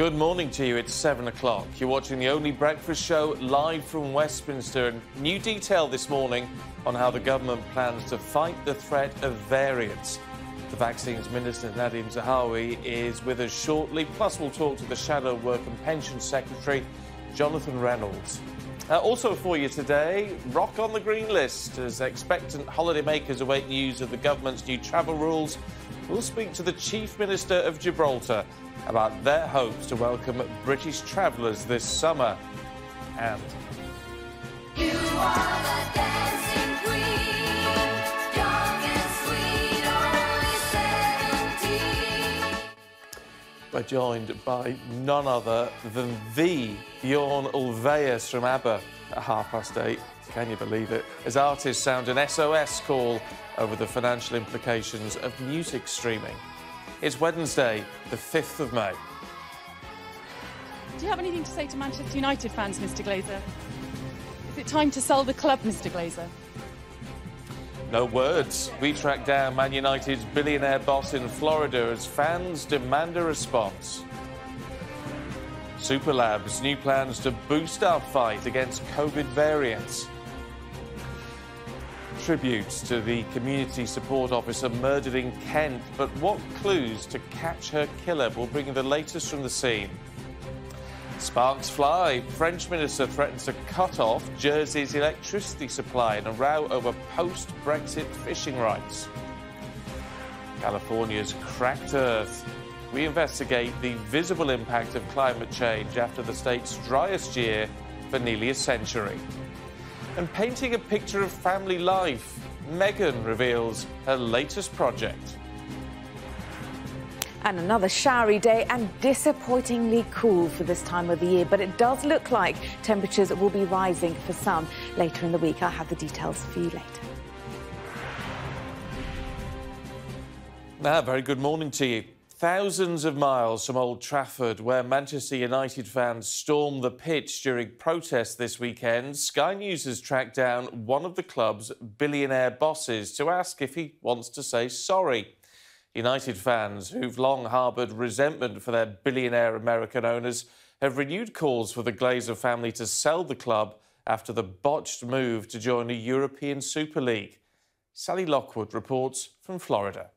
Good morning to you. It's 7 o'clock. You're watching the only breakfast show live from Westminster. And new detail this morning on how the government plans to fight the threat of variants. The Vaccines Minister Nadim Zahawi is with us shortly. Plus, we'll talk to the Shadow Work and Pension Secretary, Jonathan Reynolds. Also for you today, rock on the green list as expectant holidaymakers await news of the government's new travel rules. We'll speak to the Chief Minister of Gibraltar about their hopes to welcome British travellers this summer. And you are the dancing queen, young and sweet, only 17. We're joined by none other than the Bjorn Ulvaeus from ABBA at 8:30. Can you believe it? As artists sound an SOS call over the financial implications of music streaming. It's Wednesday, the 5th of May. Do you have anything to say to Manchester United fans, Mr Glazer? Is it time to sell the club, Mr Glazer? No words. We track down Man United's billionaire boss in Florida as fans demand a response. Superlab's new plans to boost our fight against COVID variants. Tributes to the community support officer murdered in Kent, but what clues to catch her killer will bring you the latest from the scene. Sparks fly. French minister threatens to cut off Jersey's electricity supply in a row over post-Brexit fishing rights. California's cracked earth. We investigate the visible impact of climate change after the state's driest year for nearly a century. And painting a picture of family life, Meghan reveals her latest project. And another showery day and disappointingly cool for this time of the year. But it does look like temperatures will be rising for some later in the week. I'll have the details for you later. Very good morning to you. Thousands of miles from Old Trafford, where Manchester United fans stormed the pitch during protests this weekend, Sky News has tracked down one of the club's billionaire bosses to ask if he wants to say sorry. United fans, who've long harboured resentment for their billionaire American owners, have renewed calls for the Glazer family to sell the club after the botched move to join the European Super League. Sally Lockwood reports from Florida.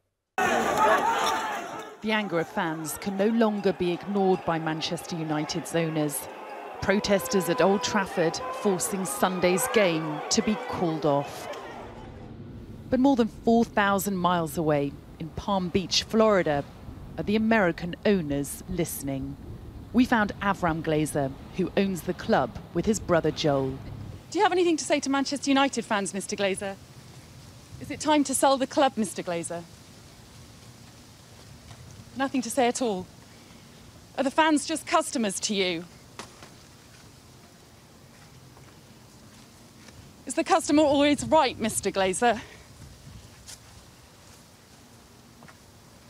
The anger of fans can no longer be ignored by Manchester United's owners. Protesters at Old Trafford forcing Sunday's game to be called off. But more than 4,000 miles away, in Palm Beach, Florida, are the American owners listening. We found Avram Glazer, who owns the club, with his brother Joel. Do you have anything to say to Manchester United fans, Mr Glazer? Is it time to sell the club, Mr Glazer? Nothing to say at all. Are the fans just customers to you? Is the customer always right, Mr Glazer?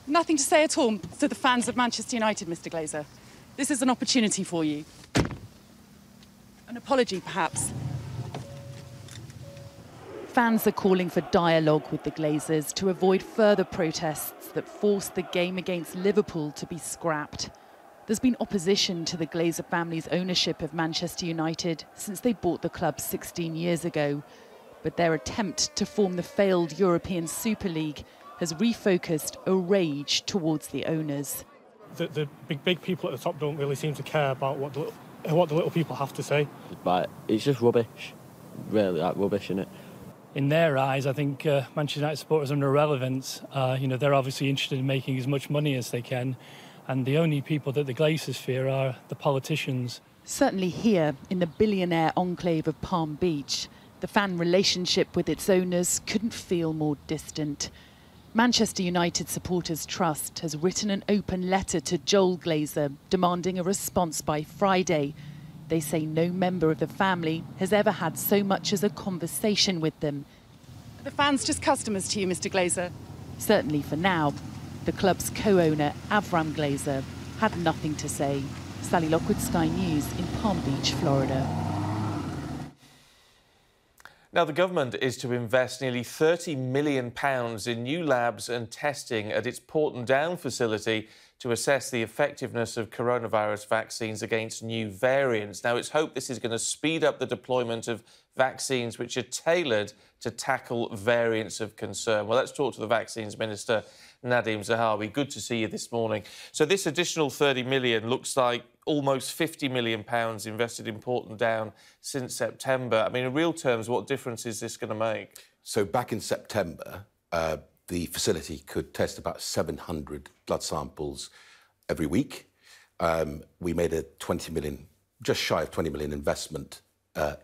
Nothing to say at all to the fans of Manchester United, Mr Glazer. This is an opportunity for you. An apology, perhaps. Fans are calling for dialogue with the Glazers to avoid further protests that force the game against Liverpool to be scrapped. There's been opposition to the Glazer family's ownership of Manchester United since they bought the club 16 years ago. But their attempt to form the failed European Super League has refocused a rage towards the owners. The big people at the top don't really seem to care about what the little people have to say. But it's just rubbish, really, like rubbish, innit? In their eyes, I think Manchester United supporters are irrelevant. They're obviously interested in making as much money as they can, and the only people that the Glazers fear are the politicians. Certainly here, in the billionaire enclave of Palm Beach, the fan relationship with its owners couldn't feel more distant. Manchester United Supporters Trust has written an open letter to Joel Glazer demanding a response by Friday. They say no member of the family has ever had so much as a conversation with them. Are the fans just customers to you, Mr Glazer? Certainly for now. The club's co-owner, Avram Glazer, had nothing to say. Sally Lockwood, Sky News in Palm Beach, Florida. Now, the government is to invest nearly £30 million in new labs and testing at its Porton Down facility to assess the effectiveness of coronavirus vaccines against new variants. Now, it's hoped this is going to speed up the deployment of vaccines which are tailored to tackle variants of concern. Well, let's talk to the Vaccines Minister, Nadim Zahawi. Good to see you this morning. So this additional 30 million looks like almost £50 million invested in Porton Down since September. I mean, in real terms, what difference is this going to make? So back in September, the facility could test about 700 blood samples every week. We made a 20 million, just shy of 20 million investment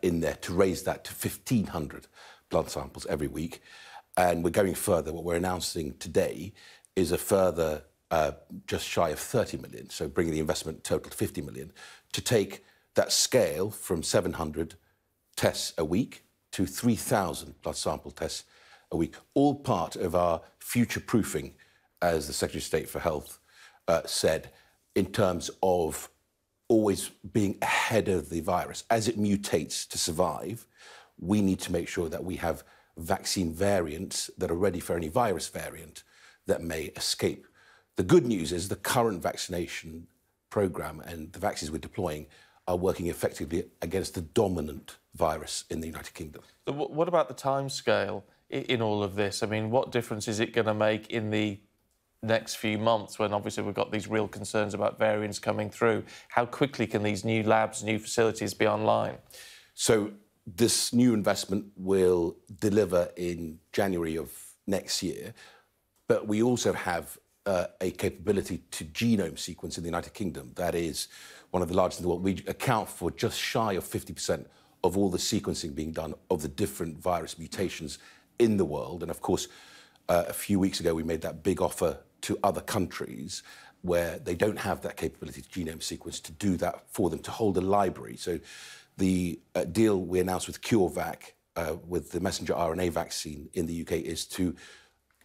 in there to raise that to 1,500 blood samples every week. And we're going further. What we're announcing today is a further just shy of 30 million, so bringing the investment total to 50 million, to take that scale from 700 tests a week to 3,000 blood sample tests a week, all part of our future-proofing, as the Secretary of State for Health said, in terms of always being ahead of the virus. As it mutates to survive, we need to make sure that we have vaccine variants that are ready for any virus variant that may escape. The good news is the current vaccination programme and the vaccines we're deploying are working effectively against the dominant virus in the United Kingdom. So what about the timescale in all of this? I mean, what difference is it going to make in the next few months when obviously we've got these real concerns about variants coming through? How quickly can these new labs, new facilities be online? So this new investment will deliver in January of next year, but we also have a capability to genome sequence in the United Kingdom that is one of the largest in the world. We account for just shy of 50% of all the sequencing being done of the different virus mutations in the world. And of course, a few weeks ago, we made that big offer to other countries where they don't have that capability to genome sequence to do that for them, to hold a library. So the deal we announced with CureVac, with the messenger RNA vaccine in the UK, is to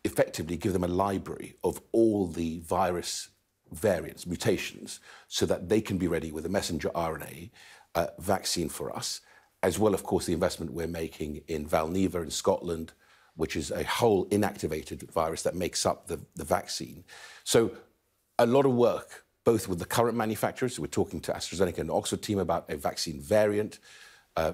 effectively give them a library of all the virus variants, mutations, so that they can be ready with a messenger RNA vaccine for us, as well, of course, the investment we're making in Valneva in Scotland, which is a whole inactivated virus that makes up the vaccine. So a lot of work, both with the current manufacturers, so we're talking to AstraZeneca and Oxford team about a vaccine variant.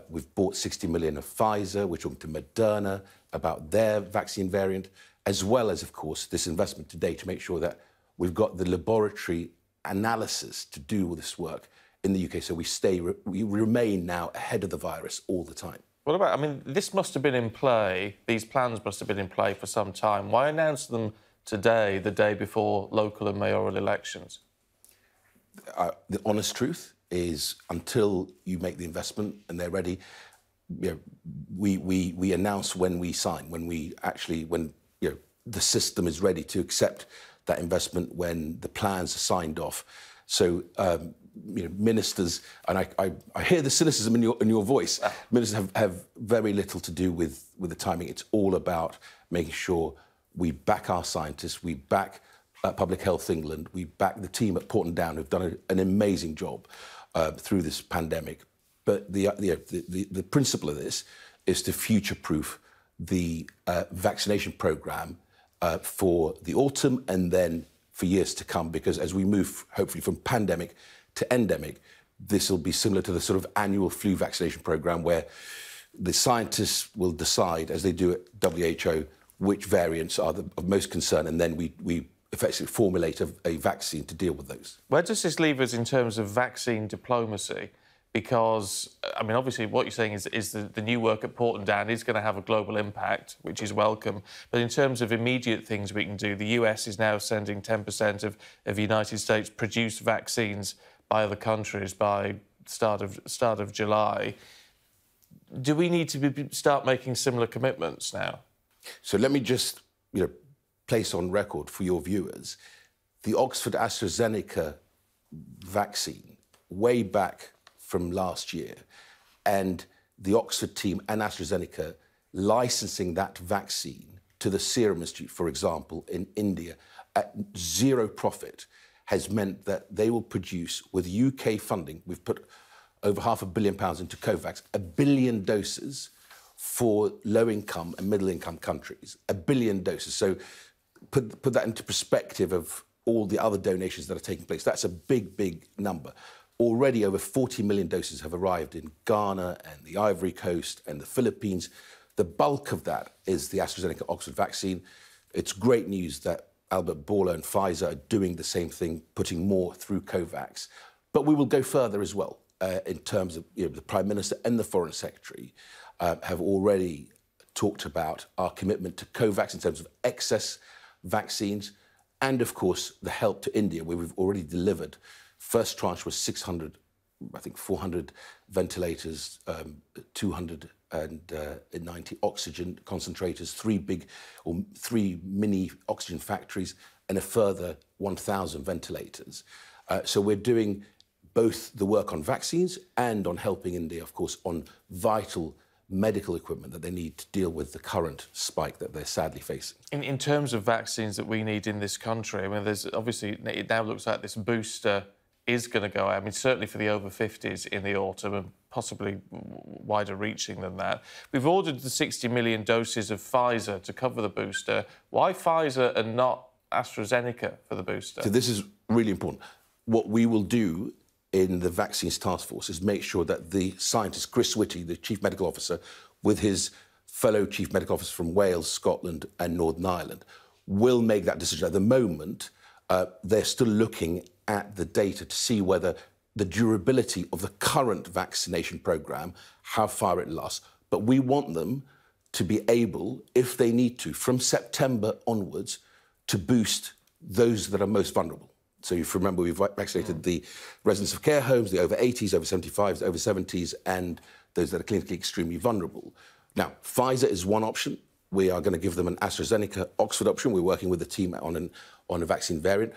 We've bought 60 million of Pfizer. We're talking to Moderna about their vaccine variant, as well as, of course, this investment today to make sure that we've got the laboratory analysis to do all this work in the UK, so we remain now ahead of the virus all the time. What about, I mean, this must have been in play, these plans must have been in play for some time. Why announce them today, the day before local and mayoral elections? The honest truth is, until you make the investment and they're ready, you know, we announce when we sign, when you know, the system is ready to accept that investment, when the plans are signed off. So, you know, ministers, and I hear the cynicism in your voice. Ministers have very little to do with the timing. It's all about making sure we back our scientists, we back Public Health England, we back the team at Porton Down, who've done an amazing job through this pandemic. But the principle of this is to future-proof the vaccination programme for the autumn and then for years to come, because as we move, hopefully, from pandemic to endemic, this will be similar to the sort of annual flu vaccination programme where the scientists will decide, as they do at WHO, which variants are of most concern, and then we effectively formulate a vaccine to deal with those. Where does this leave us in terms of vaccine diplomacy? Because, I mean, obviously what you're saying is the new work at Porton Down is going to have a global impact, which is welcome. But in terms of immediate things we can do, the US is now sending 10% of United States produced vaccines by other countries by start of July. Do we need to start making similar commitments now? So let me just, you know, place on record for your viewers, the Oxford AstraZeneca vaccine, way back from last year, and the Oxford team and AstraZeneca licensing that vaccine to the Serum Institute, for example, in India, at zero profit, has meant that they will produce, with UK funding, we've put over £500 million into COVAX, 1 billion doses for low-income and middle-income countries, 1 billion doses. So put that into perspective of all the other donations that are taking place. That's a big, big number. Already over 40 million doses have arrived in Ghana and the Ivory Coast and the Philippines. The bulk of that is the AstraZeneca Oxford vaccine. It's great news that Albert Bourla and Pfizer are doing the same thing, putting more through COVAX. But we will go further as well in terms of the Prime Minister and the Foreign Secretary have already talked about our commitment to COVAX in terms of excess vaccines and, of course, the help to India, where we've already delivered. First tranche was 600, I think 400 ventilators, 290 oxygen concentrators, three mini oxygen factories, and a further 1,000 ventilators. So we're doing both the work on vaccines and on helping India, of course, on vital medical equipment that they need to deal with the current spike that they're sadly facing. In terms of vaccines that we need in this country, I mean, there's obviously, it now looks like this booster is going to go out. I mean, certainly for the over 50s in the autumn and possibly wider reaching than that. We've ordered the 60 million doses of Pfizer to cover the booster. Why Pfizer and not AstraZeneca for the booster? So this is really important. What we will do in the Vaccines Task Force is make sure that the scientist, Chris Whitty, the Chief Medical Officer, with his fellow Chief Medical Officers from Wales, Scotland and Northern Ireland, will make that decision. At the moment, they're still looking at the data to see whether the durability of the current vaccination programme, how far it lasts. But we want them to be able, if they need to, from September onwards, to boost those that are most vulnerable. So if you remember, we've vaccinated the residents of care homes, the over 80s, over 75s, over 70s, and those that are clinically extremely vulnerable. Now, Pfizer is one option. We are going to give them an AstraZeneca Oxford option. We're working with the team on a vaccine variant.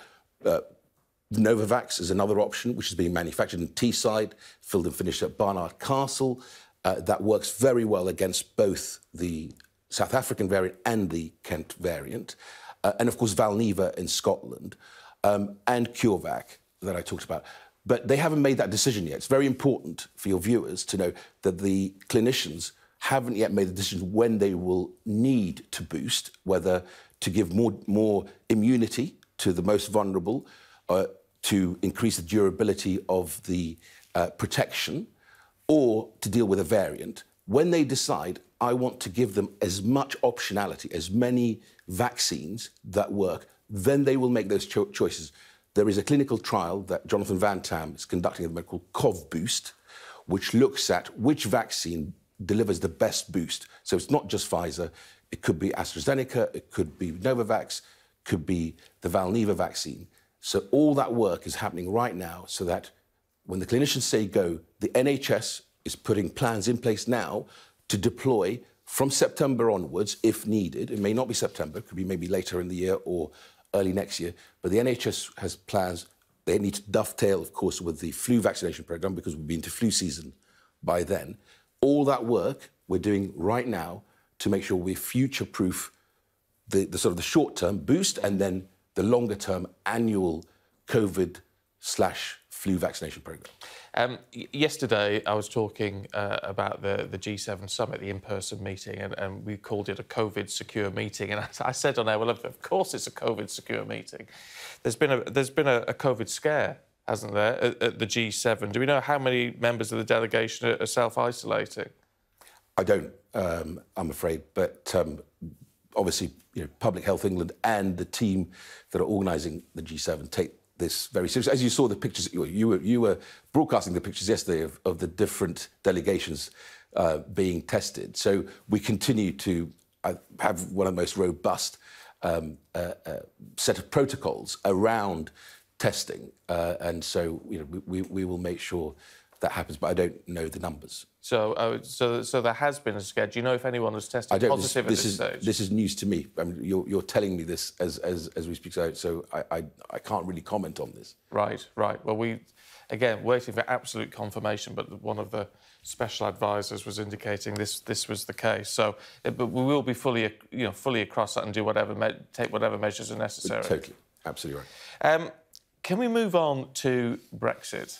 Novavax is another option, which is being manufactured in Teesside, filled and finished at Barnard Castle. That works very well against both the South African variant and the Kent variant. And, of course, Valneva in Scotland. And CureVac that I talked about. But they haven't made that decision yet. It's very important for your viewers to know that the clinicians haven't yet made the decision when they will need to boost, whether to give more immunity to the most vulnerable, to increase the durability of the protection, or to deal with a variant. When they decide, I want to give them as much optionality, as many vaccines that work, then they will make those choices. There is a clinical trial that Jonathan Van Tam is conducting at the moment called CovBoost, which looks at which vaccine delivers the best boost. So it's not just Pfizer, it could be AstraZeneca, it could be Novavax, could be the Valneva vaccine. So all that work is happening right now so that when the clinicians say go, the NHS is putting plans in place now to deploy from September onwards, if needed. It may not be September, it could be maybe later in the year or early next year, but the NHS has plans. They need to dovetail, of course, with the flu vaccination programme because we'll be into flu season by then. All that work we're doing right now to make sure we future-proof the sort of the short-term boost and then the longer-term annual COVID/flu vaccination programme. Yesterday, I was talking about the G7 summit, the in-person meeting, and we called it a COVID-secure meeting. And I said on air, well, of course it's a COVID-secure meeting. There's been a COVID scare, hasn't there, at the G7? Do we know how many members of the delegation are self-isolating? I don't, I'm afraid, but obviously, Public Health England and the team that are organising the G7 take this very seriously. As you saw the pictures, you were broadcasting the pictures yesterday of the different delegations being tested. So we continue to have one of the most robust set of protocols around testing, and so we will make sure that happens. But I don't know the numbers. So there has been a scare. Do you know if anyone has tested positive at this stage? This is news to me. I mean, you're telling me this as we speak, so I can't really comment on this. Right. Well, again, waiting for absolute confirmation, but one of the special advisors was indicating this was the case. So, but we will be fully across that and do take whatever measures are necessary. Totally, absolutely right. Can we move on to Brexit?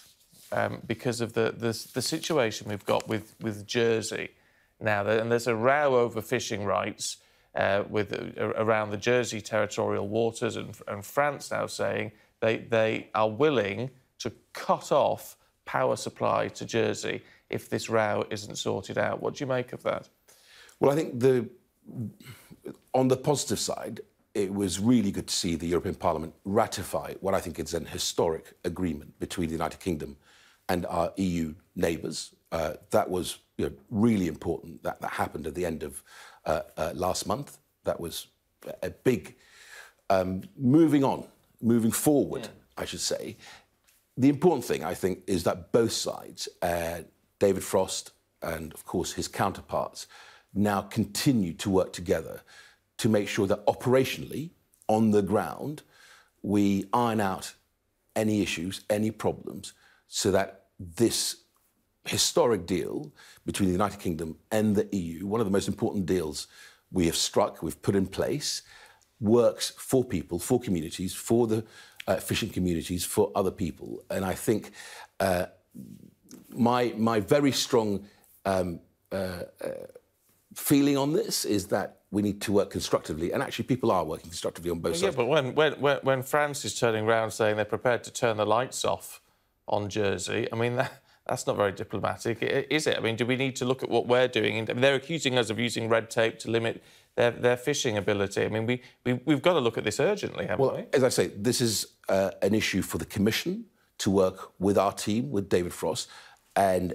Because of the situation we've got with Jersey now, and there's a row over fishing rights. around the Jersey territorial waters, and France now saying they are willing to cut off power supply to Jersey if this row isn't sorted out. What do you make of that? Well, I think on the positive side, it was really good to see the European Parliament ratify what I think is an historic agreement between the United Kingdom and our EU neighbours. That was really important. That happened at the end of last month. That was a big moving forward, I should say. The important thing, I think, is that both sides, David Frost and, of course, his counterparts, now continue to work together to make sure that operationally, on the ground, we iron out any issues, any problems, so that this historic deal between the United Kingdom and the EU, one of the most important deals we have struck, we've put in place, works for people, for communities, for the fishing communities, for other people. And I think my very strong feeling on this is that we need to work constructively, and actually people are working constructively on both sides. Yeah, but when France is turning around saying they're prepared to turn the lights off on Jersey, I mean, that's not very diplomatic, is it? I mean, do we need to look at what we're doing? I mean, they're accusing us of using red tape to limit their fishing ability. I mean, we've got to look at this urgently, haven't we? As I say, this is an issue for the Commission to work with our team, with David Frost, and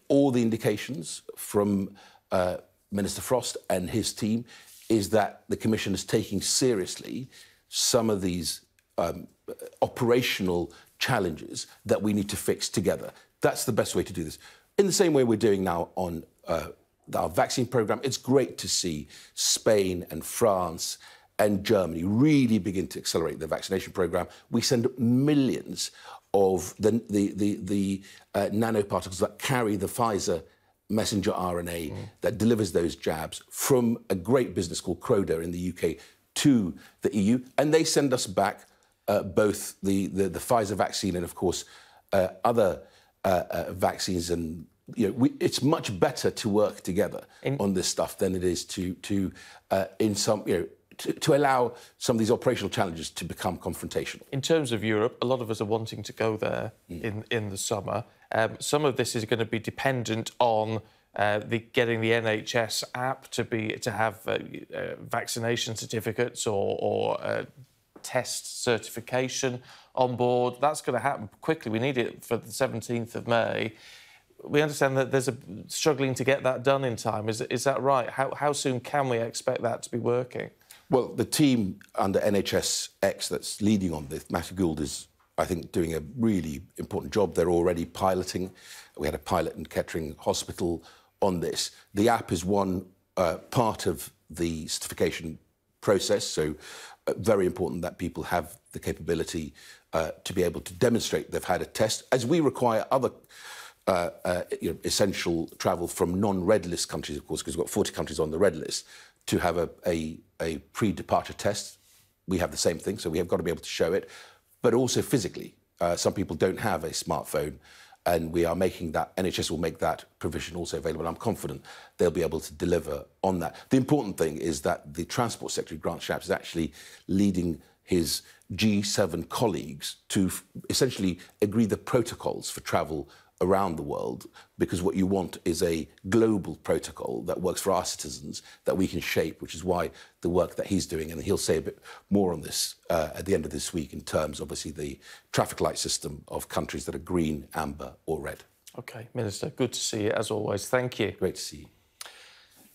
all the indications from Minister Frost and his team is that the Commission is taking seriously some of these operational challenges that we need to fix together. That's the best way to do this. In the same way we're doing now on our vaccine programme, it's great to see Spain and France and Germany really begin to accelerate their vaccination programme. We send millions of the nanoparticles that carry the Pfizer messenger RNA that delivers those jabs from a great business called Croda in the UK to the EU, and they send us back both the Pfizer vaccine and, of course, other vaccines. And it's much better to work together on this stuff than it is to allow some of these operational challenges to become confrontational. In terms of Europe, a lot of us are wanting to go there in the summer. Some of this is going to be dependent on getting the NHS app to have vaccination certificates or test certification on board. That's going to happen quickly. We need it for the 17th of May. We understand that there's struggling to get that done in time. Is that right? How soon can we expect that to be working? Well, the team under NHSX that's leading on this, Matthew Gould, is, I think, doing a really important job. They're already piloting. We had a pilot in Kettering Hospital on this. The app is one part of the certification process, so very important that people have the capability to be able to demonstrate they've had a test, as we require other essential travel from non-red list countries, of course, because we've got 40 countries on the red list, to have a pre-departure test. We have the same thing, so we have got to be able to show it, but also physically. Some people don't have a smartphone, and we are making that, NHS will make that provision also available. I'm confident they'll be able to deliver on that. The important thing is that the Transport Secretary, Grant Shapps, is actually leading his G7 colleagues to essentially agree the protocols for travel around the world, because what you want is a global protocol that works for our citizens, that we can shape, which is why the work that he's doing, and he'll say a bit more on this at the end of this week in terms, obviously, the traffic light system of countries that are green, amber or red. OK, Minister, good to see you, as always. Thank you. Great to see you.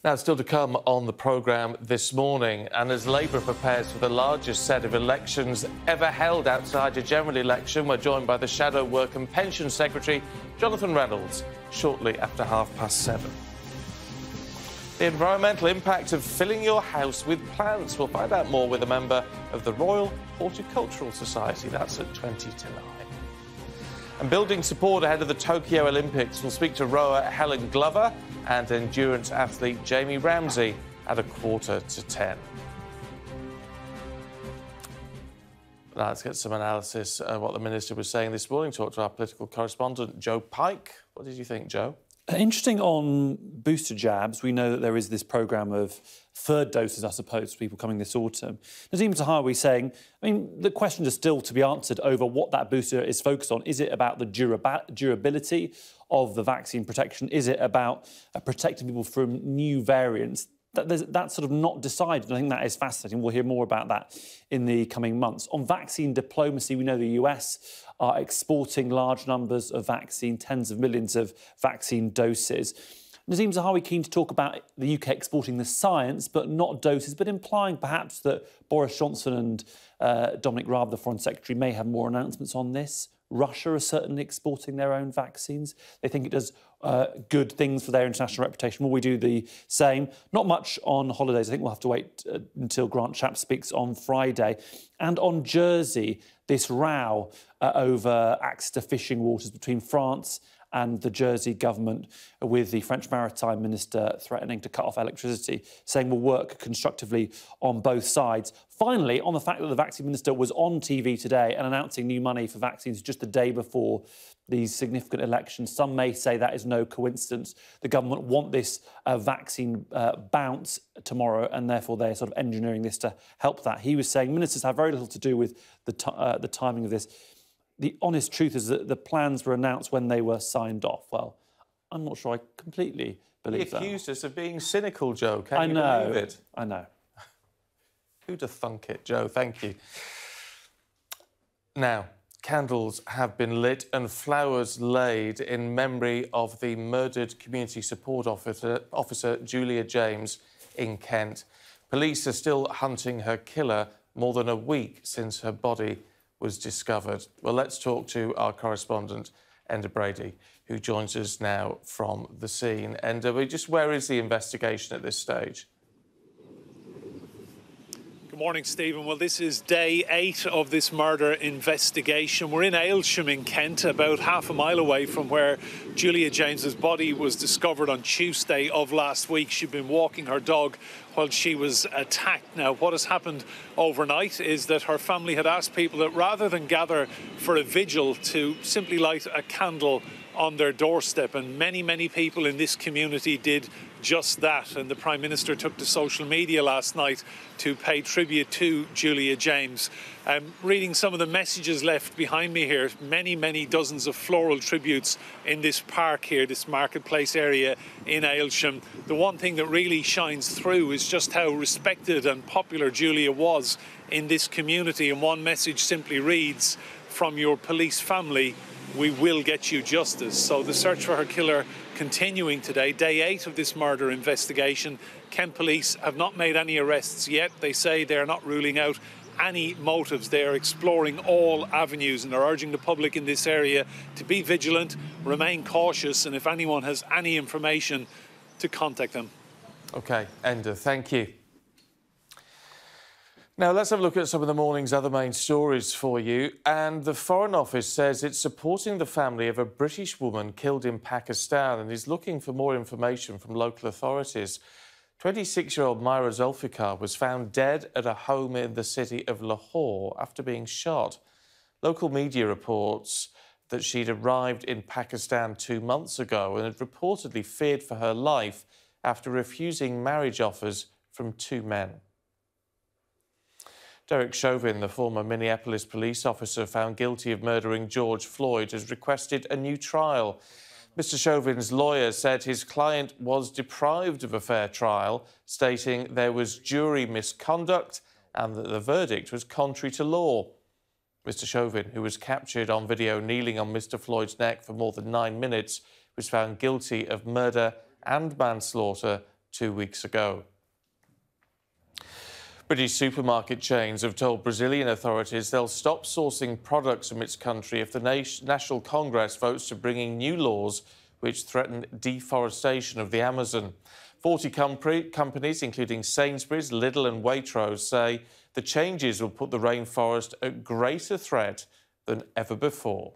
Now, still to come on the programme this morning, and as Labour prepares for the largest set of elections ever held outside a general election, we're joined by the Shadow Work and Pension Secretary, Jonathan Reynolds, shortly after 7:30. The environmental impact of filling your house with plants. We'll find out more with a member of the Royal Horticultural Society. That's at 20 to 9. And building support ahead of the Tokyo Olympics, we'll speak to rower Helen Glover and endurance athlete Jamie Ramsey at 9:45. Now let's get some analysis of what the Minister was saying this morning. Talk to our political correspondent, Joe Pike. What did you think, Joe? Interesting on booster jabs. We know that there is this programme of third doses, I suppose, for people coming this autumn. Nadim Zahawi saying, I mean, the questions are still to be answered over what that booster is focused on. Is it about the durability of the vaccine protection? Is it about protecting people from new variants? That's sort of not decided. I think that is fascinating. We'll hear more about that in the coming months. On vaccine diplomacy, we know the US are exporting large numbers of vaccine, tens of millions of vaccine doses. Nadim Zahawi keen to talk about the UK exporting the science, but not doses, but implying perhaps that Boris Johnson and Dominic Raab, the Foreign Secretary, may have more announcements on this. Russia are certainly exporting their own vaccines. They think it does good things for their international reputation. Will we do the same? Not much on holidays. I think we'll have to wait until Grant Shapps speaks on Friday. And on Jersey, this row over access to fishing waters between France and the Jersey government, with the French Maritime Minister threatening to cut off electricity, saying we'll work constructively on both sides. Finally, on the fact that the Vaccine Minister was on TV today and announcing new money for vaccines just the day before these significant elections, some may say that is no coincidence. The government want this vaccine bounce tomorrow, and therefore they're sort of engineering this to help that. He was saying ministers have very little to do with the timing of this. The honest truth is that the plans were announced when they were signed off. Well, I'm not sure I completely believe that. He accused us of being cynical, Joe. Can you believe it? I know. Who'd have thunk it, Joe? Thank you. Now, candles have been lit and flowers laid in memory of the murdered community support officer Julia James in Kent. Police are still hunting her killer more than a week since her body was discovered. Well, let's talk to our correspondent, Enda Brady, who joins us now from the scene. Enda, where is the investigation at this stage? Good morning, Stephen. Well, this is day 8 of this murder investigation. We're in Aylsham in Kent, about half a mile away from where Julia James's body was discovered on Tuesday of last week. She'd been walking her dog while she was attacked. Now, what has happened overnight is that her family had asked people that rather than gather for a vigil, to simply light a candle on their doorstep, and many people in this community did just that. And the Prime Minister took to social media last night to pay tribute to Julia James. Reading some of the messages left behind me here, many dozens of floral tributes in this park here, this marketplace area in Aylsham. The one thing that really shines through is just how respected and popular Julia was in this community. And one message simply reads, "From your police family, we will get you justice." So the search for her killer continuing today, day 8 of this murder investigation. Kent police have not made any arrests yet. They say they're not ruling out any motives. They are exploring all avenues and are urging the public in this area to be vigilant, remain cautious, and if anyone has any information, to contact them. OK, Enda, thank you. Now, let's have a look at some of the morning's other main stories for you. And the Foreign Office says it's supporting the family of a British woman killed in Pakistan and is looking for more information from local authorities. 26-year-old Myra Zulfikar was found dead at a home in the city of Lahore after being shot. Local media reports that she'd arrived in Pakistan 2 months ago and had reportedly feared for her life after refusing marriage offers from 2 men. Derek Chauvin, the former Minneapolis police officer found guilty of murdering George Floyd, has requested a new trial. Mr. Chauvin's lawyer said his client was deprived of a fair trial, stating there was jury misconduct and that the verdict was contrary to law. Mr. Chauvin, who was captured on video kneeling on Mr. Floyd's neck for more than 9 minutes, was found guilty of murder and manslaughter 2 weeks ago. British supermarket chains have told Brazilian authorities they'll stop sourcing products from its country if the National Congress votes to bring in new laws which threaten deforestation of the Amazon. 40 companies, including Sainsbury's, Lidl and Waitrose, say the changes will put the rainforest at greater threat than ever before.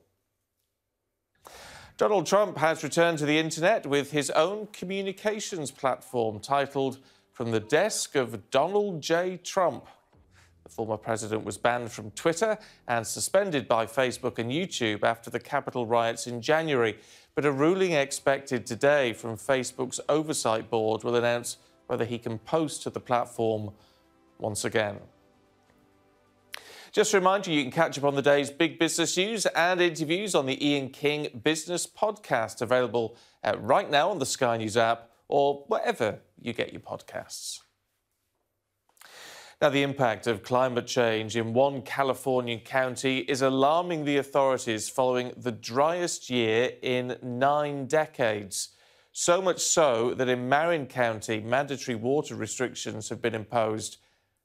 Donald Trump has returned to the internet with his own communications platform titled "From the Desk of Donald J. Trump." The former president was banned from Twitter and suspended by Facebook and YouTube after the Capitol riots in January. But a ruling expected today from Facebook's oversight board will announce whether he can post to the platform once again. Just to remind you, you can catch up on the day's big business news and interviews on the Ian King Business Podcast, available right now on the Sky News app or wherever you get your podcasts. Now, the impact of climate change in one Californian county is alarming the authorities following the driest year in 9 decades. So much so that in Marin County, mandatory water restrictions have been imposed,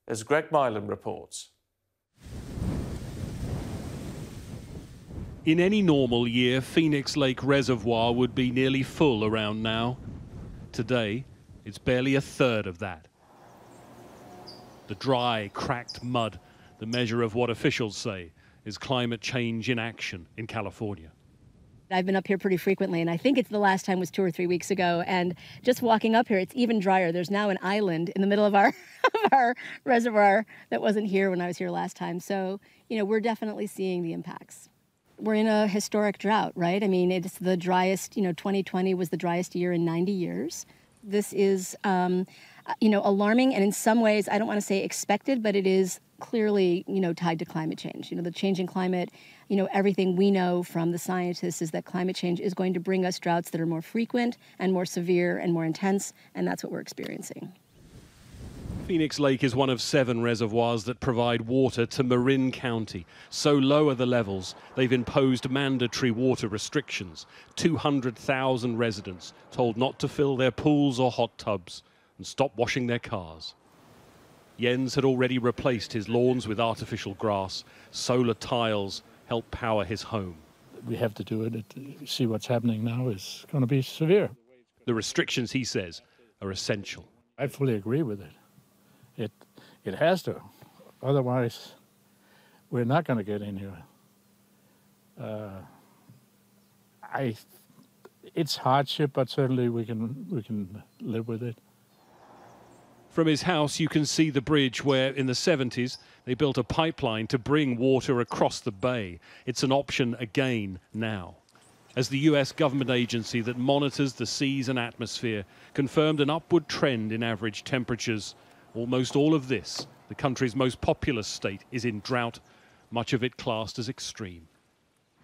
as Greg Milam reports. In any normal year, Phoenix Lake Reservoir would be nearly full around now. Today, it's barely a third of that. The dry, cracked mud, the measure of what officials say is climate change in action in California. I've been up here pretty frequently, and I think it's the last time was 2 or 3 weeks ago. And just walking up here, it's even drier. There's now an island in the middle of our reservoir that wasn't here when I was here last time. So, you know, we're definitely seeing the impacts. We're in a historic drought, right? I mean, it's the driest, 2020 was the driest year in 90 years. This is, alarming, and in some ways, I don't want to say expected, but it is clearly, tied to climate change. The changing climate, everything we know from the scientists is that climate change is going to bring us droughts that are more frequent and more severe and more intense, and that's what we're experiencing. Phoenix Lake is one of 7 reservoirs that provide water to Marin County. So low are the levels, they've imposed mandatory water restrictions. 200,000 residents told not to fill their pools or hot tubs and stop washing their cars. Jens had already replaced his lawns with artificial grass. Solar tiles help power his home. We have to do it. See what's happening now is going to be severe. The restrictions, he says, are essential. I fully agree with it. It has to. Otherwise, we're not going to get in here. It's hardship, but certainly we can live with it. From his house, you can see the bridge where, in the 70s, they built a pipeline to bring water across the bay. It's an option again now. As the US government agency that monitors the seas and atmosphere confirmed an upward trend in average temperatures, almost all of this, the country's most populous state, is in drought, much of it classed as extreme.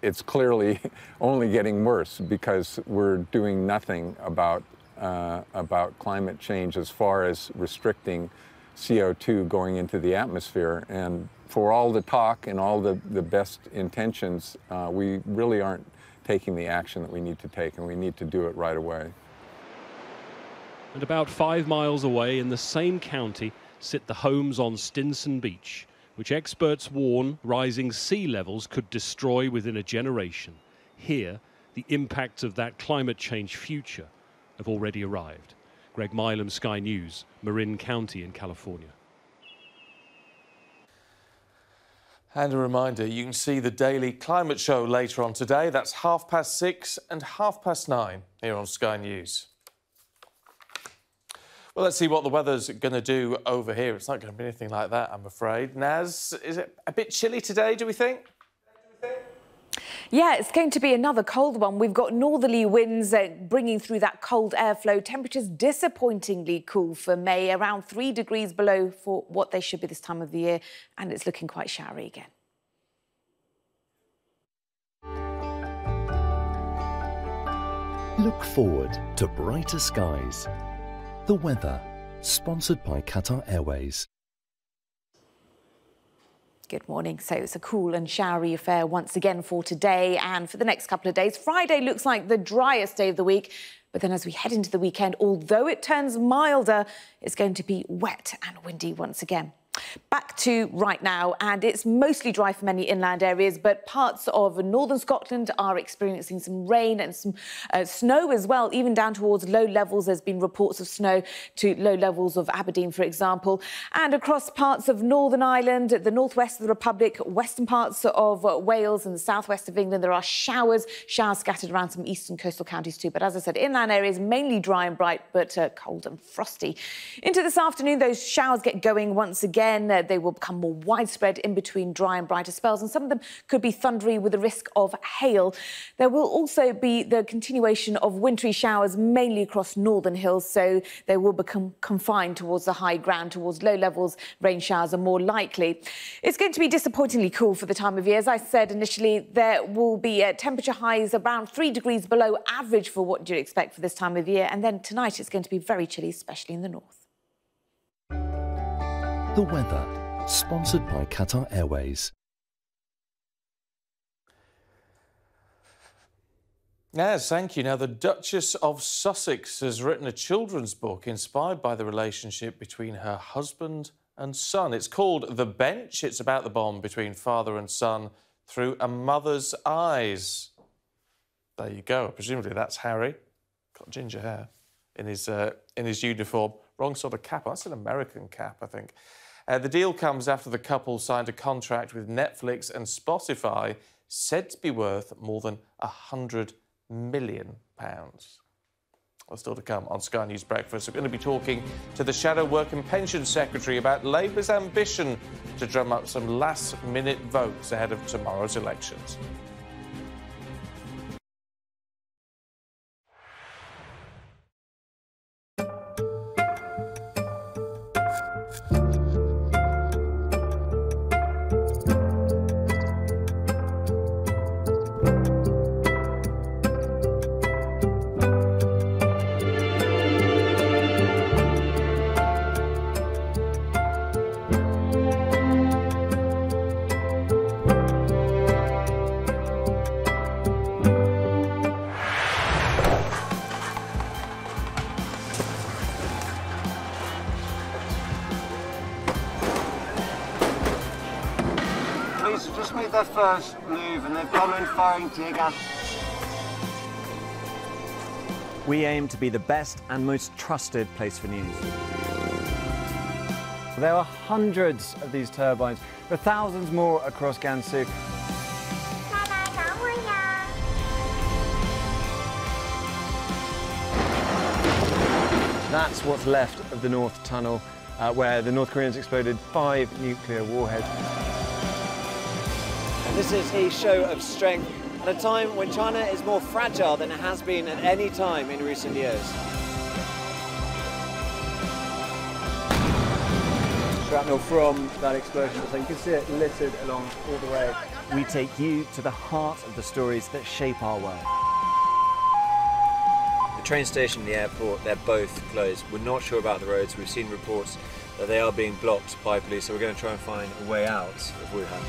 It's clearly only getting worse because we're doing nothing about climate change as far as restricting CO2 going into the atmosphere. And for all the talk and all the best intentions, we really aren't taking the action that we need to take, and we need to do it right away. And about 5 miles away in the same county sit the homes on Stinson Beach, which experts warn rising sea levels could destroy within a generation. Here, the impacts of that climate change future have already arrived. Greg Milam, Sky News, Marin County in California. And a reminder, you can see the daily climate show later on today. That's 6:30 and 9:30 here on Sky News. Well, let's see what the weather's going to do over here. It's not going to be anything like that, I'm afraid. Naz, is it a bit chilly today, do we think? Yeah, it's going to be another cold one. We've got northerly winds bringing through that cold airflow. Temperatures disappointingly cool for May, around 3 degrees below for what they should be this time of the year, and it's looking quite showery again. Look forward to brighter skies. The weather, sponsored by Qatar Airways. Good morning. So it's a cool and showery affair once again for today and for the next couple of days. Friday looks like the driest day of the week. But then as we head into the weekend, although it turns milder, it's going to be wet and windy once again. Back to right now, and it's mostly dry for many inland areas, but parts of northern Scotland are experiencing some rain and some snow as well, even down towards low levels. There's been reports of snow to low levels of Aberdeen, for example, and across parts of Northern Ireland, the northwest of the Republic, western parts of Wales and the southwest of England. There are showers scattered around some eastern coastal counties too. But as I said, inland areas mainly dry and bright, but cold and frosty. Into this afternoon, those showers get going once again. again. They will become more widespread in between dry and brighter spells, and some of them could be thundery with a risk of hail. There will also be the continuation of wintry showers, mainly across northern hills, so they will become confined towards the high ground. Towards low levels, rain showers are more likely. It's going to be disappointingly cool for the time of year. As I said initially, there will be temperature highs around 3 degrees below average for what you'd expect for this time of year. And then tonight it's going to be very chilly, especially in the north. The weather, sponsored by Qatar Airways. Yes, thank you. Now, the Duchess of Sussex has written a children's book inspired by the relationship between her husband and son. It's called The Bench. It's about the bond between father and son through a mother's eyes. There you go. Presumably that's Harry. Got ginger hair in his uniform. Wrong sort of cap. That's an American cap, I think. The deal comes after the couple signed a contract with Netflix and Spotify, said to be worth more than £100 million. Well, still to come on Sky News Breakfast. We're going to be talking to the Shadow Work and Pension Secretary about Labour's ambition to drum up some last-minute votes ahead of tomorrow's elections. Just made their first move and they've gone in firing tear gas. We aim to be the best and most trusted place for news. There are hundreds of these turbines, but thousands more across Gansu. That's what's left of the North Tunnel, where the North Koreans exploded 5 nuclear warheads. This is a show of strength at a time when China is more fragile than it has been at any time in recent years. Shrapnel from that explosion, so you can see it littered along all the way. We take you to the heart of the stories that shape our world. The train station and the airport, they're both closed. We're not sure about the roads. We've seen reports that they are being blocked by police, so we're going to try and find a way out of Wuhan.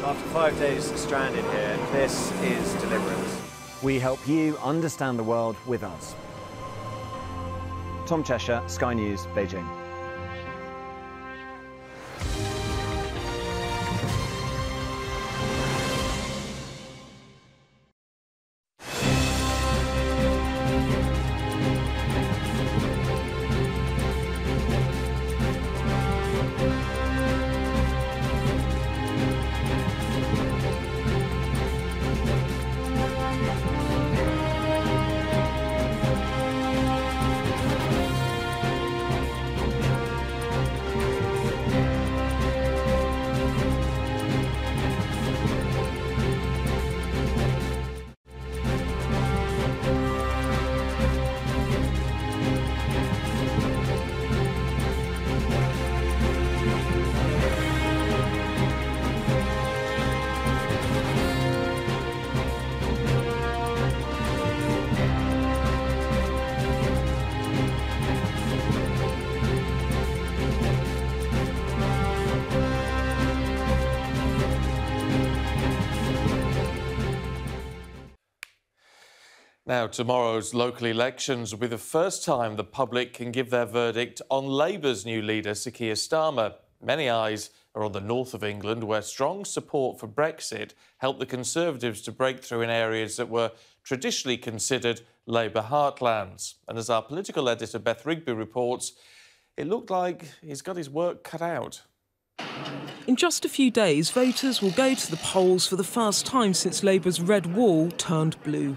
After 5 days stranded here, this is deliverance. We help you understand the world with us. Tom Cheshire, Sky News, Beijing. Now, tomorrow's local elections will be the first time the public can give their verdict on Labour's new leader, Sir Keir Starmer. Many eyes are on the north of England, where strong support for Brexit helped the Conservatives to break through in areas that were traditionally considered Labour heartlands. And as our political editor Beth Rigby reports, it looked like he's got his work cut out. In just a few days, voters will go to the polls for the first time since Labour's red wall turned blue.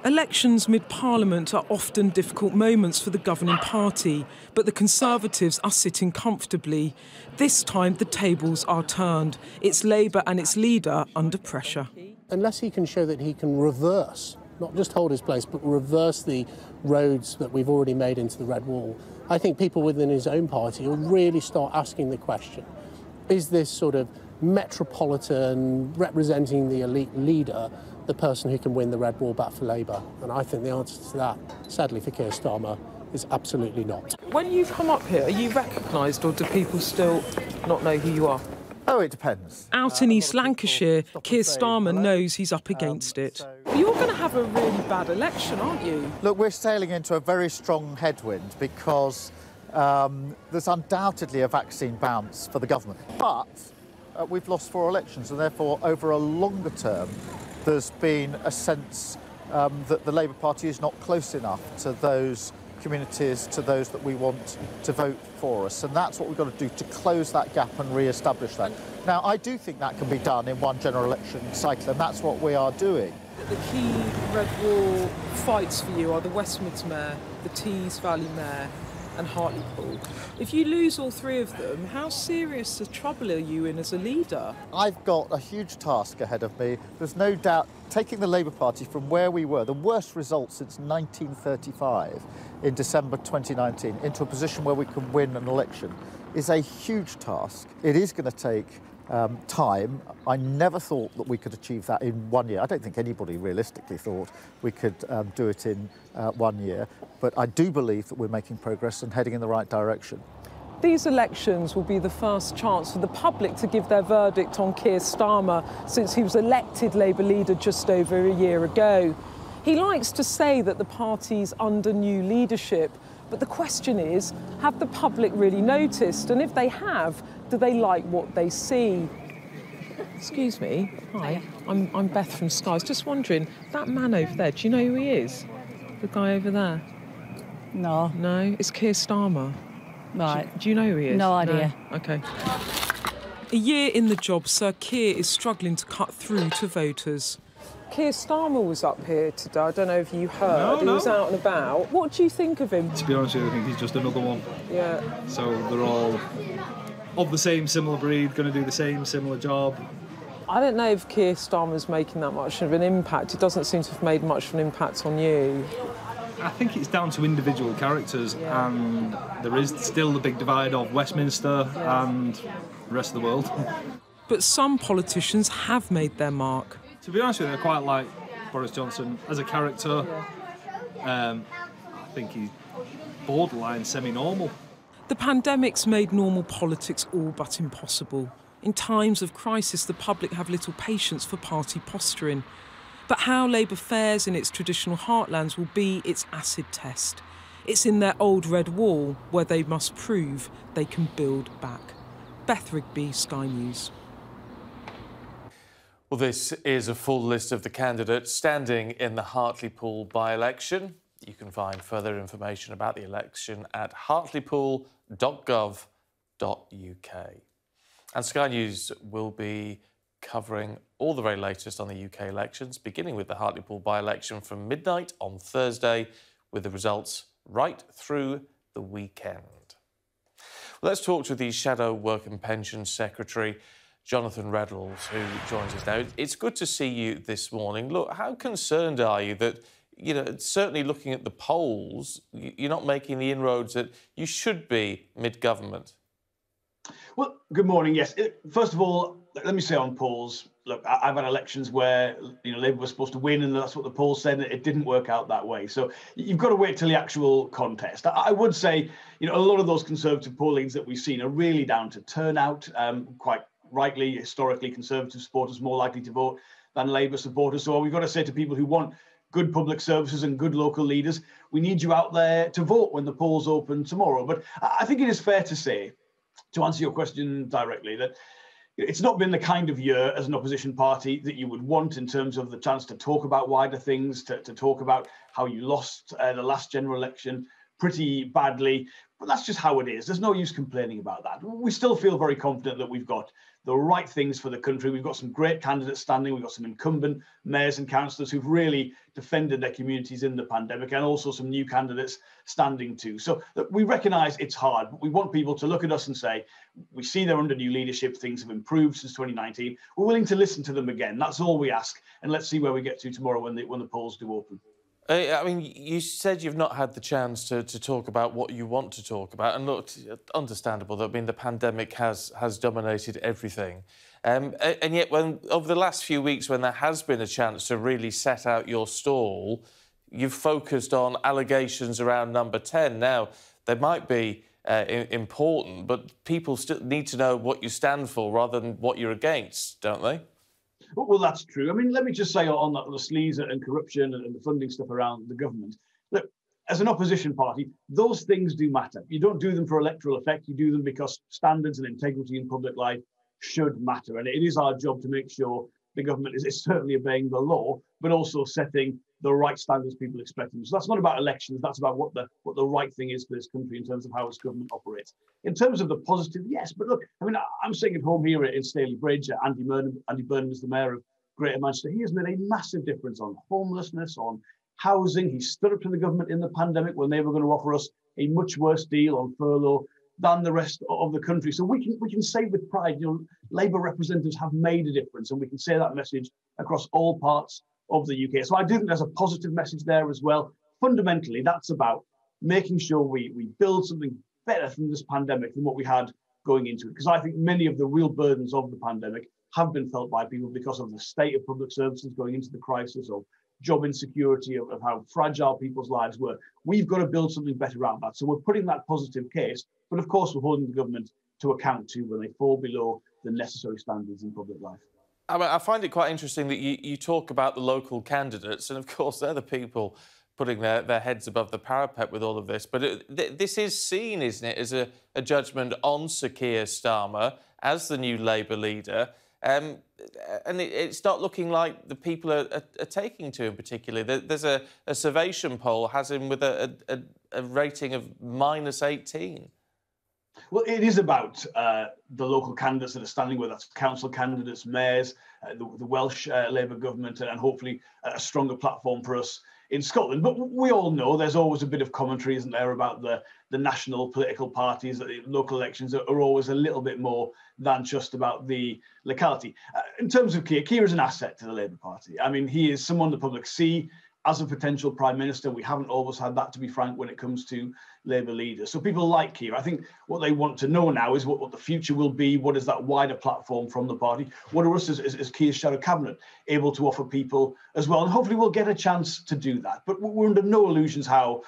Elections mid-Parliament are often difficult moments for the governing party, but the Conservatives are sitting comfortably. This time the tables are turned. It's Labour and its leader under pressure. Unless he can show that he can reverse, not just hold his place, but reverse the roads that we've already made into the red wall, I think people within his own party will really start asking the question, is this sort of metropolitan, representing the elite leader, the person who can win the red wall back for Labour? And I think the answer to that, sadly for Keir Starmer, is absolutely not. When you come up here, are you recognised or do people still not know who you are? Oh, it depends. Out in East Lancashire, Keir Starmer knows he's up against it. You're going to have a really bad election, aren't you? Look, we're sailing into a very strong headwind because there's undoubtedly a vaccine bounce for the government. But we've lost 4 elections, and therefore, over a longer term, there's been a sense that the Labour Party is not close enough to those communities, to those that we want to vote for us. And that's what we've got to do to close that gap and re-establish that. Now, I do think that can be done in one general election cycle, and that's what we are doing. The key red wall fights for you are the West Mids Mayor, the Tees Valley Mayor and Hartlepool. If you lose all 3 of them, how serious a trouble are you in as a leader? I've got a huge task ahead of me. There's no doubt taking the Labour Party from where we were, the worst result since 1935 in December 2019, into a position where we can win an election is a huge task. It is going to take time. I never thought that we could achieve that in 1 year. I don't think anybody realistically thought we could do it in 1 year. But I do believe that we're making progress and heading in the right direction. These elections will be the first chance for the public to give their verdict on Keir Starmer since he was elected Labour leader just over a year ago. He likes to say that the party's under new leadership, but the question is, have the public really noticed? And if they have, do they like what they see? Excuse me. Hi, I'm Beth from Sky. I was just wondering, that man over there, do you know who he is? The guy over there? No. No? It's Keir Starmer. Right. Do you know who he is? No idea. No? OK. A year in the job, Sir Keir is struggling to cut through to voters. Keir Starmer was up here today. I don't know if you heard. He was out and about. What do you think of him? To be honest with you, I think he's just another one. Yeah. So they're all of the same similar breed, going to do the same similar job. I don't know if Keir Starmer's making that much of an impact. It doesn't seem to have made much of an impact on you. I think it's down to individual characters, and there is still the big divide of Westminster and the rest of the world. But some politicians have made their mark. To be honest with you, I quite like Boris Johnson as a character. I think he's borderline semi-normal. The pandemic's made normal politics all but impossible. In times of crisis, the public have little patience for party posturing. But how Labour fares in its traditional heartlands will be its acid test. It's in their old red wall where they must prove they can build back. Beth Rigby, Sky News. Well, this is a full list of the candidates standing in the Hartlepool by-election. You can find further information about the election at hartlepool.gov.uk. And Sky News will be covering all the very latest on the UK elections, beginning with the Hartlepool by-election from midnight on Thursday, with the results right through the weekend. Well, let's talk to the Shadow Work and Pensions Secretary, Jonathan Reddles, who joins us now. It's good to see you this morning. Look, how concerned are you that, you know, certainly looking at the polls, you're not making the inroads that you should be mid-government? Well, good morning. Yes. First of all, let me say on polls, look, I've had elections where, you know, Labour was supposed to win and that's what the polls said. It didn't work out that way. So you've got to wait till the actual contest. I would say, you know, a lot of those Conservative pollings that we've seen are really down to turnout. Quite rightly, historically, Conservative supporters more likely to vote than Labour supporters. So we've got to say to people who want good public services and good local leaders, we need you out there to vote when the polls open tomorrow. But I think it is fair to say, to answer your question directly, that it's not been the kind of year as an opposition party that you would want in terms of the chance to talk about wider things, to talk about how you lost the last general election, pretty badly. But that's just how it is. There's no use complaining about that. We still feel very confident that we've got the right things for the country. We've got some great candidates standing. We've got some incumbent mayors and councillors who've really defended their communities in the pandemic, and also some new candidates standing too. So we recognise it's hard, but we want people to look at us and say, we see they're under new leadership, things have improved since 2019. We're willing to listen to them again. That's all we ask. And let's see where we get to tomorrow when the polls do open. I mean, you said you've not had the chance to talk about what you want to talk about. And look, understandable that, I mean, the pandemic has dominated everything. And yet, over the last few weeks, when there has been a chance to really set out your stall, you've focused on allegations around number 10. Now, they might be important, but people still need to know what you stand for rather than what you're against, don't they? Well, that's true. I mean, let me just say on that, the sleaze and corruption and the funding stuff around the government. Look, as an opposition party, those things do matter. You don't do them for electoral effect. You do them because standards and integrity in public life should matter. And it is our job to make sure the government is certainly obeying the law, but also setting the right standards people expect them. So that's not about elections. That's about what the right thing is for this country in terms of how its government operates. In terms of the positive, yes. But look, I mean, I'm sitting at home here in Staley Bridge. Andy Burnham is the mayor of Greater Manchester. He has made a massive difference on homelessness, on housing. He stood up to the government in the pandemic when they were going to offer us a much worse deal on furlough than the rest of the country. So we can say with pride, you know, Labour representatives have made a difference, and we can say that message across all parts of the UK. So I do think there's a positive message there as well. Fundamentally, that's about making sure we build something better from this pandemic than what we had going into it. Because I think many of the real burdens of the pandemic have been felt by people because of the state of public services going into the crisis, of job insecurity, of how fragile people's lives were. We've got to build something better around that. So we're putting that positive case, but of course we're holding the government to account too when they fall below the necessary standards in public life. I mean, I find it quite interesting that you talk about the local candidates, and of course they're the people putting their heads above the parapet with all of this. But this is seen, isn't it, as a judgment on Sir Keir Starmer as the new Labour leader. And it's not looking like the people are taking to him particularly. There's a Survation poll has him with a rating of -18. Well, it is about the local candidates that are standing with us, council candidates, mayors, the Welsh Labour government, and hopefully a stronger platform for us in Scotland. But we all know there's always a bit of commentary, isn't there, about the national political parties, that the local elections are always a little bit more than just about the locality. In terms of Keir is an asset to the Labour Party. I mean, he is someone the public see as a potential Prime Minister. We haven't always had that, to be frank, when it comes to Labour leaders. So people like Keir, I think what they want to know now is what the future will be. What is that wider platform from the party? What are us as Keir's shadow cabinet able to offer people as well? And hopefully we'll get a chance to do that. But we're under no illusions how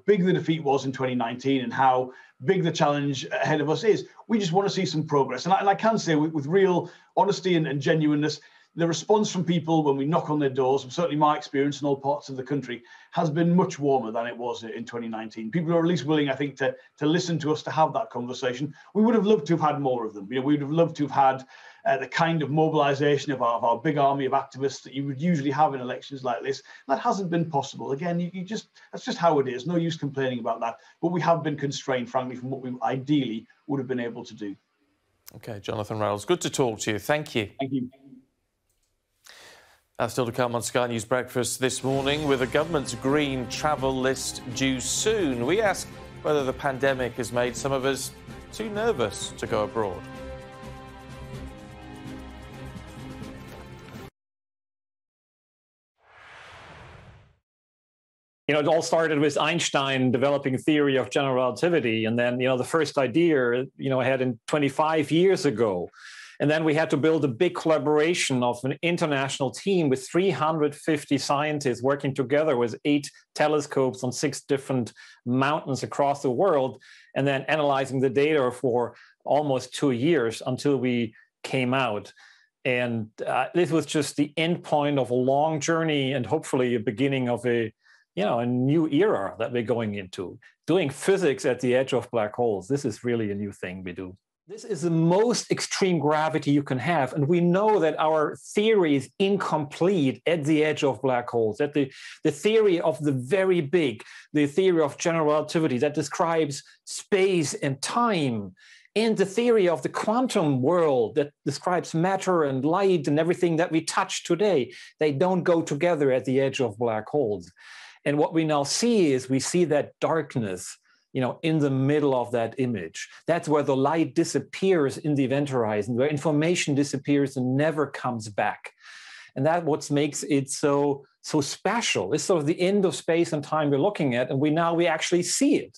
big the defeat was in 2019 and how big the challenge ahead of us is. We just want to see some progress. And I can say with real honesty and genuineness, the response from people when we knock on their doors, certainly my experience in all parts of the country, has been much warmer than it was in 2019. People are at least willing, I think, to listen to us, to have that conversation. We would have loved to have had more of them. You know, we would have loved to have had the kind of mobilisation of our big army of activists that you would usually have in elections like this. That hasn't been possible. Again, that's just how it is. No use complaining about that. But we have been constrained, frankly, from what we ideally would have been able to do. OK, Jonathan Reynolds, good to talk to you. Thank you. Thank you. Still to come on Sky News Breakfast this morning, with the government's green travel list due soon. We ask whether the pandemic has made some of us too nervous to go abroad. You know, it all started with Einstein developing a theory of general relativity. And then, you know, the first idea, you know, I had in 25 years ago. And then we had to build a big collaboration of an international team with 350 scientists working together with 8 telescopes on 6 different mountains across the world, and then analyzing the data for almost 2 years until we came out. And this was just the end point of a long journey and hopefully a beginning of a new era that we're going into. Doing physics at the edge of black holes, this is really a new thing we do. This is the most extreme gravity you can have. And we know that our theory is incomplete at the edge of black holes, that the theory of the very big, the theory of general relativity that describes space and time, and the theory of the quantum world that describes matter and light and everything that we touch today, they don't go together at the edge of black holes. And what we now see is we see that darkness, in the middle of that image. That's where the light disappears in the event horizon, where information disappears and never comes back. And that's what makes it so special. It's sort of the end of space and time we're looking at, and we actually see it.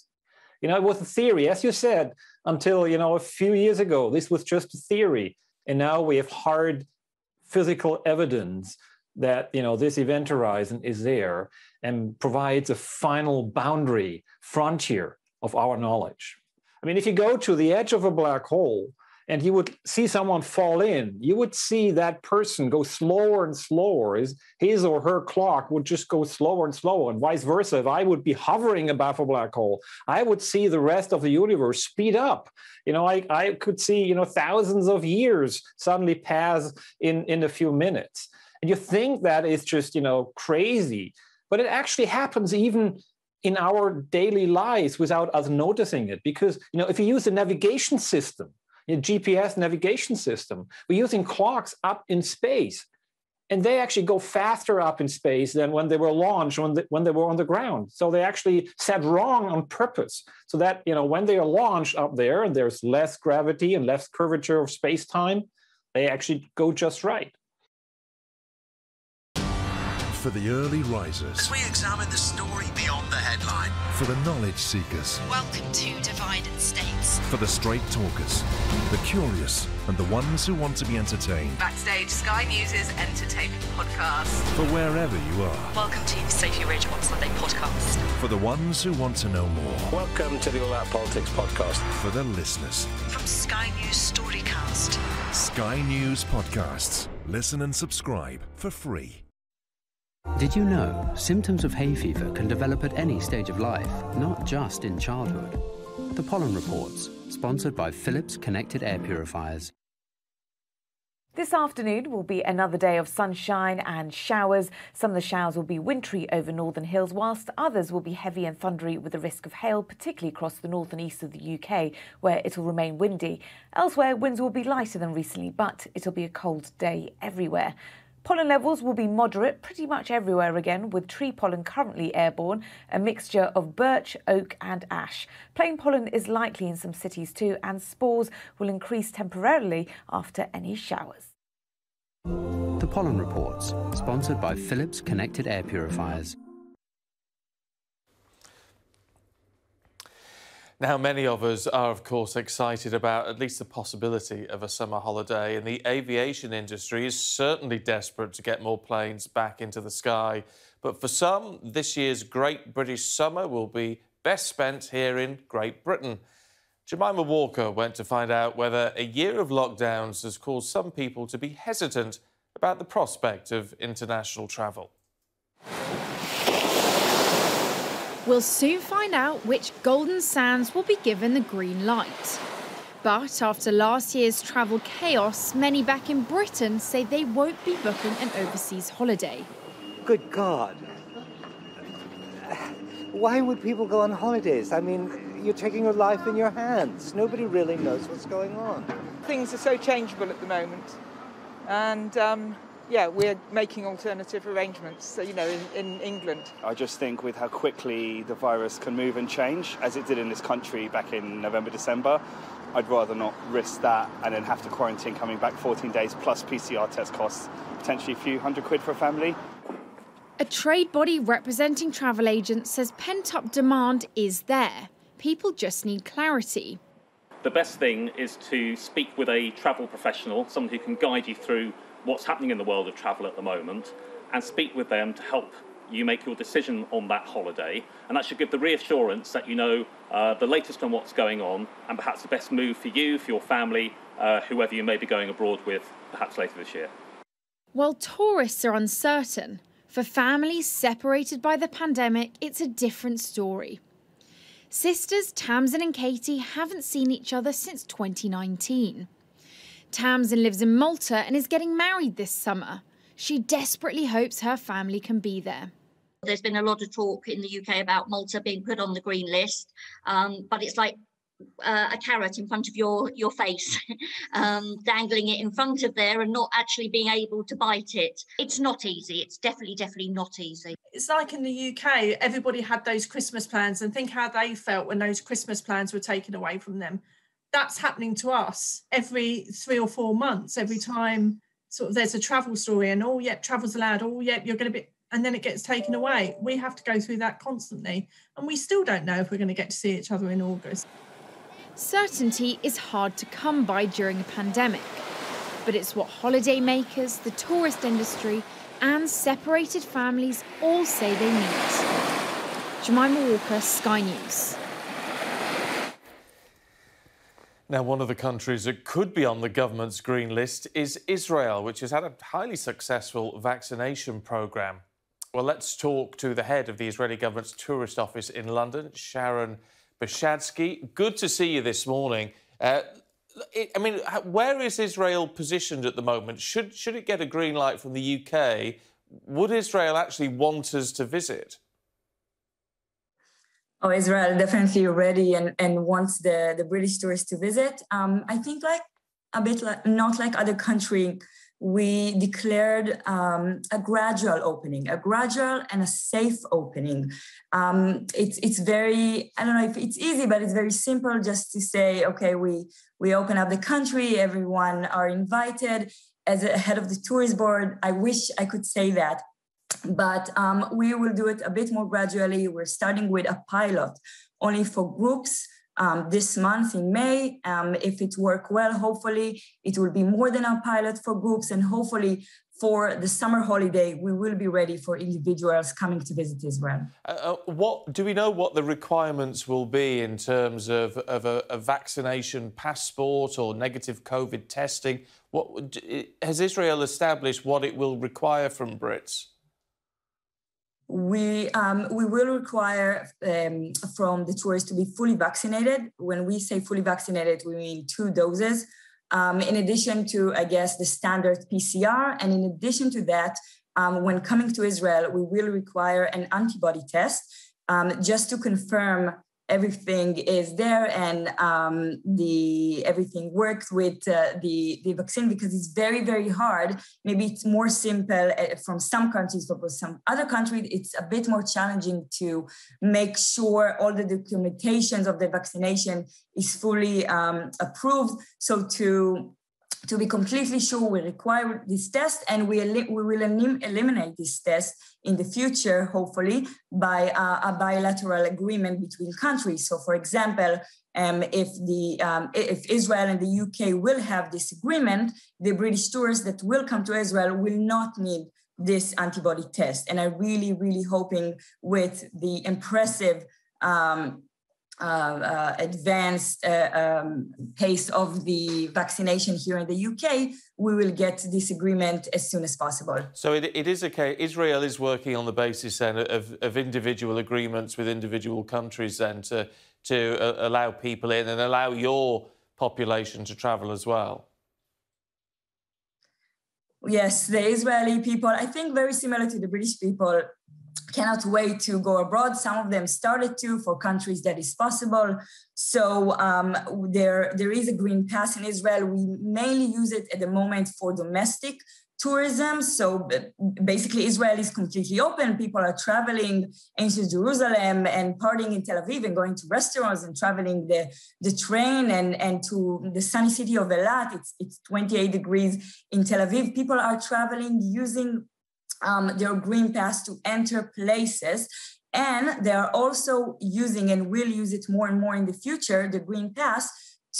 It was a theory, as you said, until, a few years ago, this was just a theory. And now we have hard physical evidence that, this event horizon is there and provides a final boundary, frontier of our knowledge. I mean, if you go to the edge of a black hole and you would see someone fall in, you would see that person go slower and slower. His or her clock would just go slower and slower, and vice versa. If I would be hovering above a black hole, I would see the rest of the universe speed up. I could see, thousands of years suddenly pass in a few minutes. And you think that is just, crazy, but it actually happens even in our daily lives without us noticing it. Because, if you use a navigation system, a GPS navigation system, we're using clocks up in space, and they actually go faster up in space than when they were launched, when they were on the ground. So they actually set wrong on purpose, so that, when they are launched up there and there's less gravity and less curvature of space-time, they actually go just right. For the early risers. As we examine the story beyond the headline. For the knowledge seekers. Welcome to Divided States. For the straight talkers, the curious, and the ones who want to be entertained. Backstage, Sky News' entertainment podcast. For wherever you are. Welcome to Sophie Ridge on Sunday podcast. For the ones who want to know more. Welcome to the All Out Politics podcast. For the listeners. From Sky News Storycast. Sky News Podcasts. Listen and subscribe for free. Did you know symptoms of hay fever can develop at any stage of life, not just in childhood? The Pollen Reports, sponsored by Philips Connected Air Purifiers. This afternoon will be another day of sunshine and showers. Some of the showers will be wintry over northern hills, whilst others will be heavy and thundery with a risk of hail, particularly across the north and east of the UK, where it will remain windy. Elsewhere, winds will be lighter than recently, but it'll be a cold day everywhere. Pollen levels will be moderate pretty much everywhere again, with tree pollen currently airborne, a mixture of birch, oak and ash. Plain pollen is likely in some cities too, and spores will increase temporarily after any showers. The Pollen Reports, sponsored by Philips Connected Air Purifiers. Now, many of us are, of course, excited about at least the possibility of a summer holiday, and the aviation industry is certainly desperate to get more planes back into the sky. But for some, this year's Great British Summer will be best spent here in Great Britain. Jemima Walker went to find out whether a year of lockdowns has caused some people to be hesitant about the prospect of international travel. We'll soon find out which golden sands will be given the green light. But after last year's travel chaos, many back in Britain say they won't be booking an overseas holiday. Good God. Why would people go on holidays? I mean, you're taking your life in your hands. Nobody really knows what's going on. Things are so changeable at the moment. And yeah, we're making alternative arrangements, so, in England. I just think with how quickly the virus can move and change, as it did in this country back in November, December, I'd rather not risk that and then have to quarantine coming back 14 days plus PCR test costs, potentially a few £100 for a family. A trade body representing travel agents says pent-up demand is there. People just need clarity. The best thing is to speak with a travel professional, someone who can guide you through what's happening in the world of travel at the moment, and speak with them to help you make your decision on that holiday. And that should give the reassurance that you know the latest on what's going on, and perhaps the best move for you, for your family, whoever you may be going abroad with, perhaps later this year. While tourists are uncertain, for families separated by the pandemic, it's a different story. Sisters Tamsin and Katie haven't seen each other since 2019. Tamsin lives in Malta and is getting married this summer. She desperately hopes her family can be there. There's been a lot of talk in the UK about Malta being put on the green list, but it's like a carrot in front of your face, dangling it in front of there and not actually being able to bite it. It's not easy. It's definitely not easy. It's like in the UK, everybody had those Christmas plans, and think how they felt when those Christmas plans were taken away from them. That's happening to us every 3 or 4 months, every time sort of there's a travel story and, oh, yep, travel's allowed, oh, yep, you're going to be, and then it gets taken away. We have to go through that constantly, and we still don't know if we're going to get to see each other in August. Certainty is hard to come by during a pandemic, but it's what holidaymakers, the tourist industry, and separated families all say they need. Jemima Walker, Sky News. Now, one of the countries that could be on the government's green list is Israel, which has had a highly successful vaccination programme. Well, let's talk to the head of the Israeli government's tourist office in London, Sharon Beshadsky. Good to see you this morning. Where is Israel positioned at the moment? Should it get a green light from the UK? Would Israel actually want us to visit? Oh, Israel definitely ready and wants the British tourists to visit. I think not like other countries, we declared a gradual opening, a gradual and a safe opening. It's very, I don't know if it's easy, but it's very simple just to say, okay, we open up the country, everyone are invited. As a head of the tourist board, I wish I could say that. But we will do it a bit more gradually. We're starting with a pilot only for groups this month in May. If it works well, hopefully it will be more than a pilot for groups, and hopefully for the summer holiday, we will be ready for individuals coming to visit Israel. What do we know what the requirements will be in terms of a vaccination passport or negative COVID testing? What has Israel established what it will require from Brits? We will require from the tourists to be fully vaccinated. When we say fully vaccinated, we mean 2 doses. In addition to, I guess, the standard PCR. And in addition to that, when coming to Israel, we will require an antibody test just to confirm everything is there and everything works with the vaccine, because it's very, very hard. Maybe it's more simple from some countries, but for some other countries, it's a bit more challenging to make sure all the documentations of the vaccination is fully approved. So to be completely sure, we require this test, and we will eliminate this test in the future, hopefully, by a bilateral agreement between countries. So, for example, if Israel and the UK will have this agreement, the British tourists that will come to Israel will not need this antibody test. And I'm really, really hoping with the impressive advanced pace of the vaccination here in the UK, we will get this agreement as soon as possible. So it is okay. Israel is working on the basis then of individual agreements with individual countries then to allow people in and allow your population to travel as well. Yes, the Israeli people, I think very similar to the British people, cannot wait to go abroad. Some of them started to, for countries that is possible. So there is a green pass in Israel. We mainly use it at the moment for domestic tourism. So basically Israel is completely open. People are traveling into Jerusalem and partying in Tel Aviv and going to restaurants and traveling the train and to the sunny city of Eilat. It's 28 degrees in Tel Aviv. People are traveling using their green pass to enter places. And they are also using, and will use it more and more in the future, the green pass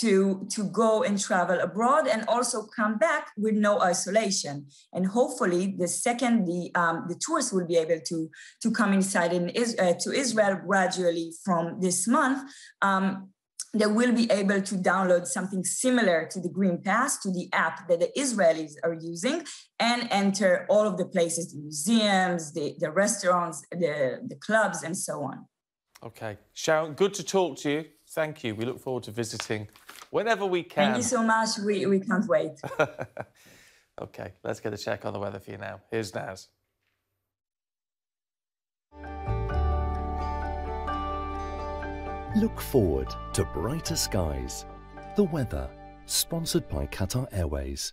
to go and travel abroad and also come back with no isolation. And hopefully the second the tourists will be able to come inside to Israel gradually from this month, they will be able to download something similar to the Green Pass, to the app that the Israelis are using, and enter all of the places, the museums, the restaurants, the clubs, and so on. OK. Sharon, good to talk to you. Thank you. We look forward to visiting whenever we can. Thank you so much. We can't wait. OK, let's get a check on the weather for you now. Here's Naz. Look forward to brighter skies. The weather, sponsored by Qatar Airways.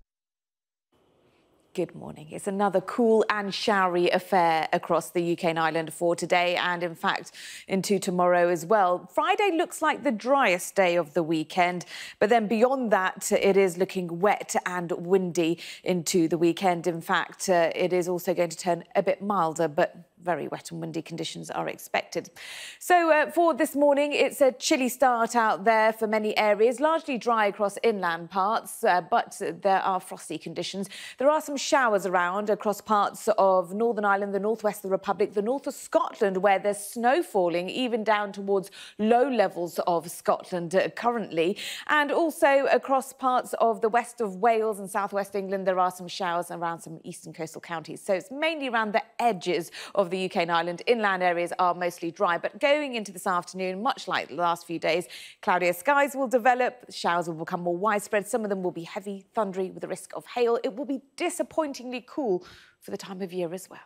Good morning. It's another cool and showery affair across the UK and Ireland for today and, in fact, into tomorrow as well. Friday looks like the driest day of the weekend, but then beyond that, it is looking wet and windy into the weekend. In fact, it is also going to turn a bit milder, but very wet and windy conditions are expected. So for this morning, it's a chilly start out there for many areas, largely dry across inland parts, but there are frosty conditions. There are some showers around across parts of Northern Ireland, the northwest of the Republic, the north of Scotland, where there's snow falling, even down towards low levels of Scotland currently. And also across parts of the west of Wales and southwest England, there are some showers around some eastern coastal counties. So it's mainly around the edges of the UK and Ireland. Inland areas are mostly dry, but going into this afternoon, much like the last few days, cloudier skies will develop, showers will become more widespread. Some of them will be heavy, thundery, with a risk of hail. It will be disappointingly cool for the time of year as well.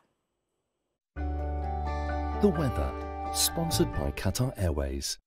The weather, sponsored by Qatar Airways.